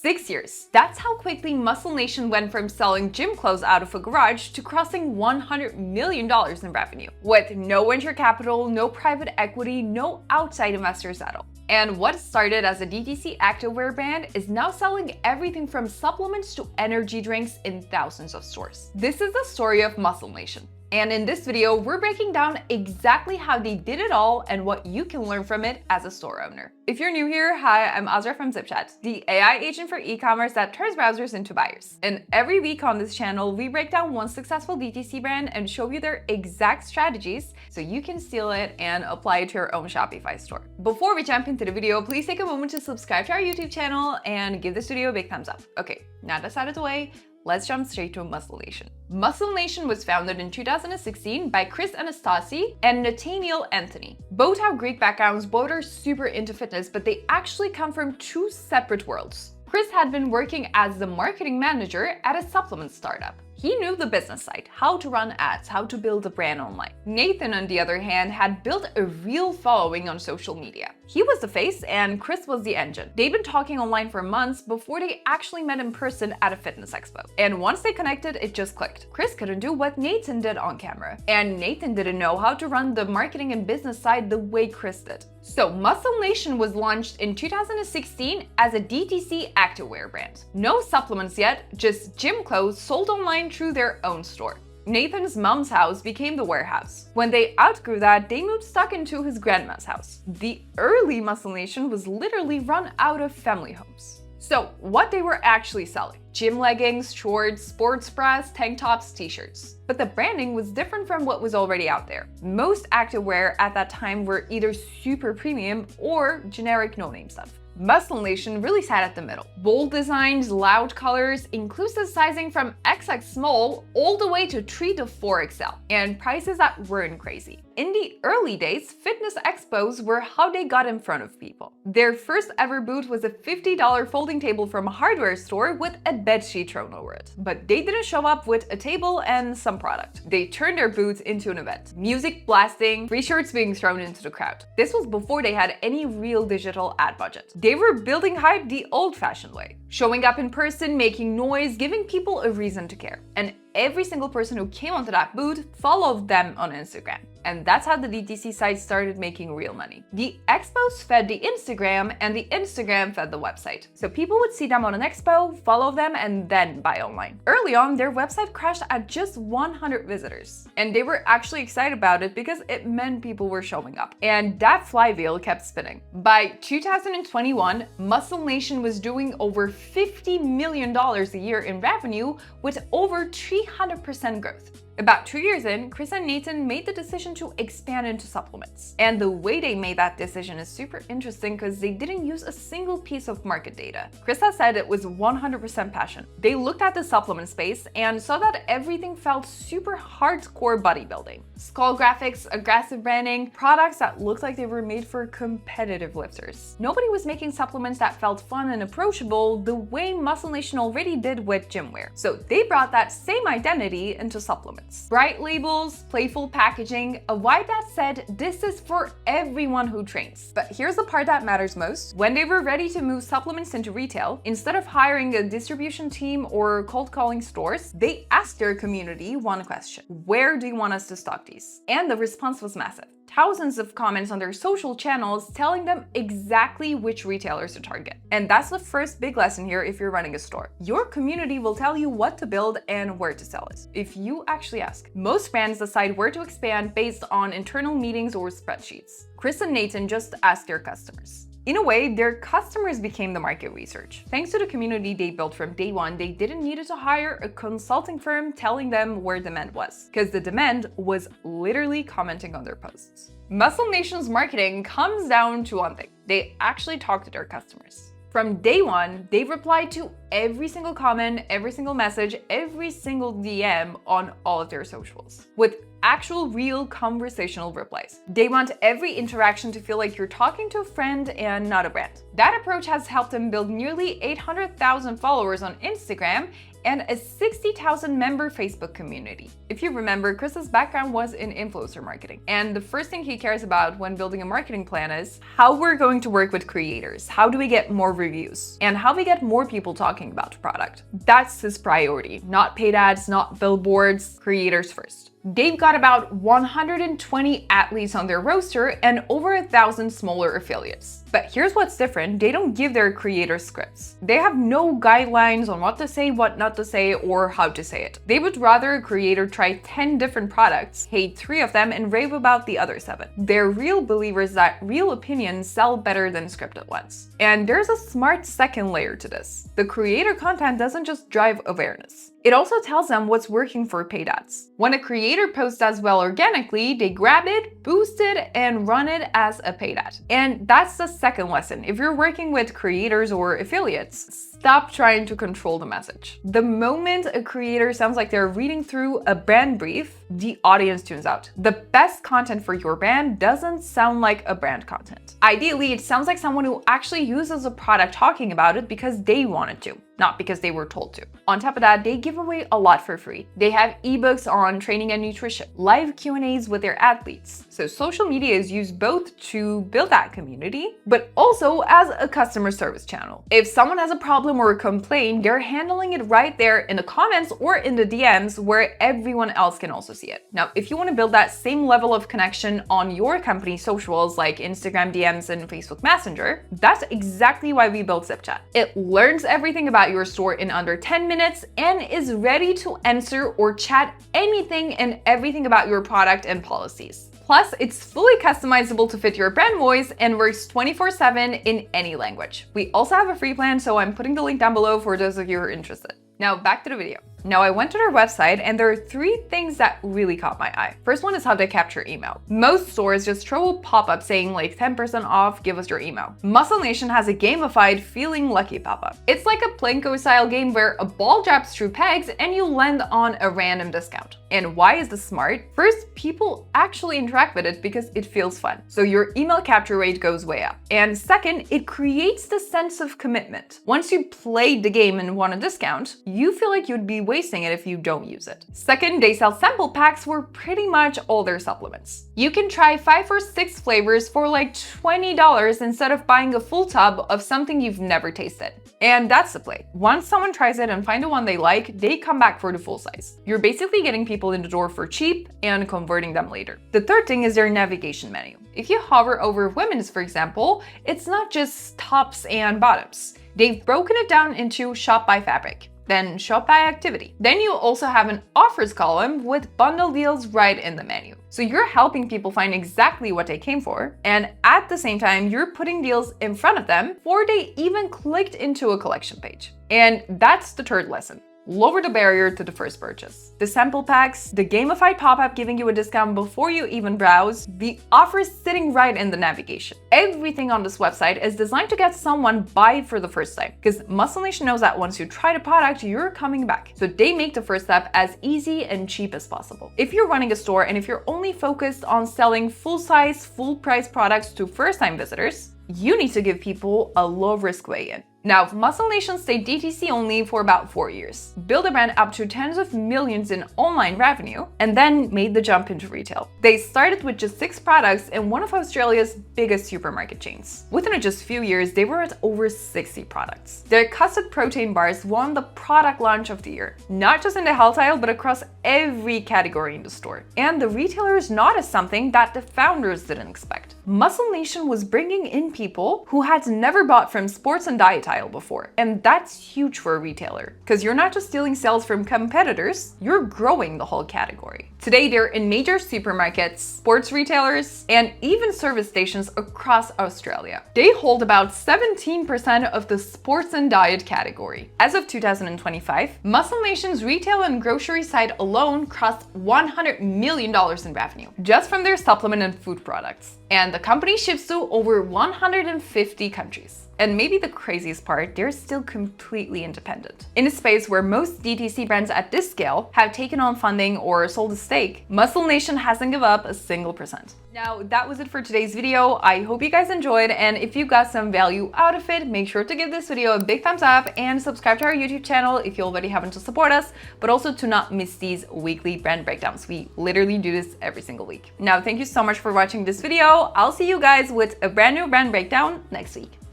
6 years. That's how quickly musclenation went from selling gym clothes out of a garage to crossing $100 million in revenue. With no venture capital, no private equity, no outside investors at all. And what started as a DTC activewear brand is now selling everything from supplements to energy drinks in thousands of stores. This is the story of musclenation. And in this video, we're breaking down exactly how they did it all and what you can learn from it as a store owner. If you're new here, hi, I'm Azra from ZipChat, the AI agent for e-commerce that turns browsers into buyers. And every week on this channel, we break down one successful DTC brand and show you their exact strategies so you can steal it and apply it to your own Shopify store. Before we jump into the video, please take a moment to subscribe to our YouTube channel and give this video a big thumbs up. Okay, now that's out of the way, let's jump straight to musclenation. Musclenation was founded in 2016 by Anastasi and Nathaniel Anthony. Both have Greek backgrounds, both are super into fitness, but they actually come from two separate worlds. Chris had been working as the marketing manager at a supplement startup. He knew the business side, how to run ads, how to build a brand online. Nathan, on the other hand, had built a real following on social media. He was the face and Chris was the engine. They'd been talking online for months before they actually met in person at a fitness expo. And once they connected, it just clicked. Chris couldn't do what Nathan did on camera. And Nathan didn't know how to run the marketing and business side the way Chris did. So musclenation was launched in 2016 as a DTC activewear brand. No supplements yet, just gym clothes sold online through their own store. Nathan's mom's house became the warehouse. When they outgrew that, they moved stuck into his grandma's house. The early musclenation was literally run out of family homes. So what they were actually selling: gym leggings, shorts, sports bras, tank tops, t-shirts. But the branding was different from what was already out there. Most activewear at that time were either super premium or generic no-name stuff. Musclenation really sat at the middle. Bold designs, loud colors, inclusive sizing from XX small all the way to 3 to 4XL, and prices that weren't crazy. In the early days, fitness expos were how they got in front of people. Their first ever booth was a $50 folding table from a hardware store with a bedsheet thrown over it. But they didn't show up with a table and some product. They turned their booth into an event. Music blasting, free shirts being thrown into the crowd. This was before they had any real digital ad budget. They were building hype the old-fashioned way. Showing up in person, making noise, giving people a reason to care. And every single person who came onto that booth followed them on Instagram. And that's how the DTC site started making real money. The expos fed the Instagram and the Instagram fed the website. So people would see them on an expo, follow them, and then buy online. Early on, their website crashed at just 100 visitors. And they were actually excited about it because it meant people were showing up. And that flywheel kept spinning. By 2021, musclenation was doing over $50 million a year in revenue with over 300% growth. About 2 years in, Chris and Nathan made the decision to expand into supplements. And the way they made that decision is super interesting because they didn't use a single piece of market data. Chris has said it was 100% passion. They looked at the supplement space and saw that everything felt super hardcore bodybuilding. Skull graphics, aggressive branding, products that looked like they were made for competitive lifters. Nobody was making supplements that felt fun and approachable the way musclenation already did with gymwear. So they brought that same identity into supplements. Bright labels, playful packaging, a vibe that said this is for everyone who trains. But here's the part that matters most. When they were ready to move supplements into retail, instead of hiring a distribution team or cold calling stores, they asked their community one question: where do you want us to stock these? And the response was massive. Thousands of comments on their social channels telling them exactly which retailers to target. And that's the first big lesson here if you're running a store. Your community will tell you what to build and where to sell it, if you actually ask. Most brands decide where to expand based on internal meetings or spreadsheets. Chris and Nathan just asked their customers. In a way, their customers became the market research. Thanks to the community they built from day one, they didn't need to hire a consulting firm telling them where demand was, because the demand was literally commenting on their posts. Musclenation's marketing comes down to one thing: they actually talk to their customers. From day one, they replied to every single comment, every single message, every single DM on all of their socials with actual real conversational replies. They want every interaction to feel like you're talking to a friend and not a brand. That approach has helped them build nearly 800,000 followers on Instagram and a 60,000 member Facebook community. If you remember, Chris's background was in influencer marketing. And the first thing he cares about when building a marketing plan is how we're going to work with creators, how do we get more reviews, and how we get more people talking about the product. That's his priority, not paid ads, not billboards, creators first. They've got about 120 athletes on their roster and over 1,000 smaller affiliates. But here's what's different, they don't give their creators scripts. They have no guidelines on what to say, what not to say, or how to say it. They would rather a creator try 10 different products, hate 3 of them, and rave about the other 7. They're real believers that real opinions sell better than scripted ones. And there's a smart second layer to this. The creator content doesn't just drive awareness. It also tells them what's working for paid ads. When a creator post does well organically, they grab it, boost it, and run it as a paid ad. And that's the second lesson. If you're working with creators or affiliates, stop trying to control the message. The moment a creator sounds like they're reading through a brand brief, the audience tunes out. The best content for your brand doesn't sound like a brand content. Ideally, it sounds like someone who actually uses a product talking about it because they wanted to, not because they were told to. On top of that, they give away a lot for free. They have ebooks on training and nutrition, live Q&As with their athletes. So social media is used both to build that community, but also as a customer service channel. If someone has a problem or a complaint, they're handling it right there in the comments or in the DMs where everyone else can also see it. Now, if you want to build that same level of connection on your company socials like Instagram DMs and Facebook Messenger, that's exactly why we built ZipChat. It learns everything about your store in under 10 minutes and is ready to answer or chat anything and everything about your product and policies. Plus, it's fully customizable to fit your brand voice and works 24/7 in any language. We also have a free plan, so I'm putting the link down below for those of you who are interested. Now back to the video. Now I went to their website and there are 3 things that really caught my eye. First one is how they capture email. Most stores just throw a pop-up saying like 10% off, give us your email. musclenation has a gamified feeling lucky pop-up. It's like a Plinko style game where a ball drops through pegs and you land on a random discount. And why is this smart? First, people actually interact with it because it feels fun. So your email capture rate goes way up. And second, it creates the sense of commitment. Once you played the game and won a discount, you feel like you'd be wasting it if you don't use it. Second, they sell sample packs for pretty much all their supplements. You can try 5 or 6 flavors for like $20 instead of buying a full tub of something you've never tasted. And that's the play. Once someone tries it and finds the one they like, they come back for the full size. You're basically getting people in the door for cheap and converting them later. The third thing is their navigation menu. If you hover over women's, for example, it's not just tops and bottoms. They've broken it down into shop by fabric, then shop by activity. Then you also have an offers column with bundle deals right in the menu. So you're helping people find exactly what they came for, and at the same time, you're putting deals in front of them before they even clicked into a collection page. And that's the third lesson. Lower the barrier to the first purchase. The sample packs, the gamified pop-up giving you a discount before you even browse, the offers sitting right in the navigation. Everything on this website is designed to get someone buy it for the first time, because musclenation knows that once you try the product, you're coming back. So they make the first step as easy and cheap as possible. If you're running a store and if you're only focused on selling full-size, full-price products to first-time visitors, you need to give people a low-risk way in. Now, musclenation stayed DTC only for about 4 years, built a brand up to tens of millions in online revenue, and then made the jump into retail. They started with just 6 products in one of Australia's biggest supermarket chains. Within just a few years, they were at over 60 products. Their custard protein bars won the product launch of the year, not just in the health aisle, but across every category in the store. And the retailers noticed something that the founders didn't expect. musclenation was bringing in people who had never bought from sports and diet aisle before. And that's huge for a retailer, because you're not just stealing sales from competitors, you're growing the whole category. Today, they're in major supermarkets, sports retailers, and even service stations across Australia. They hold about 17% of the sports and diet category. As of 2025, musclenation's retail and grocery side alone crossed $100 million in revenue, just from their supplement and food products. And the company ships to over 150 countries. And maybe the craziest part, they're still completely independent. In a space where most DTC brands at this scale have taken on funding or sold a stake, musclenation hasn't given up a single percent. Now, that was it for today's video. I hope you guys enjoyed, and if you got some value out of it, make sure to give this video a big thumbs up and subscribe to our YouTube channel if you already haven't to support us, but also to not miss these weekly brand breakdowns. We literally do this every single week. Now, thank you so much for watching this video. I'll see you guys with a brand new brand breakdown next week.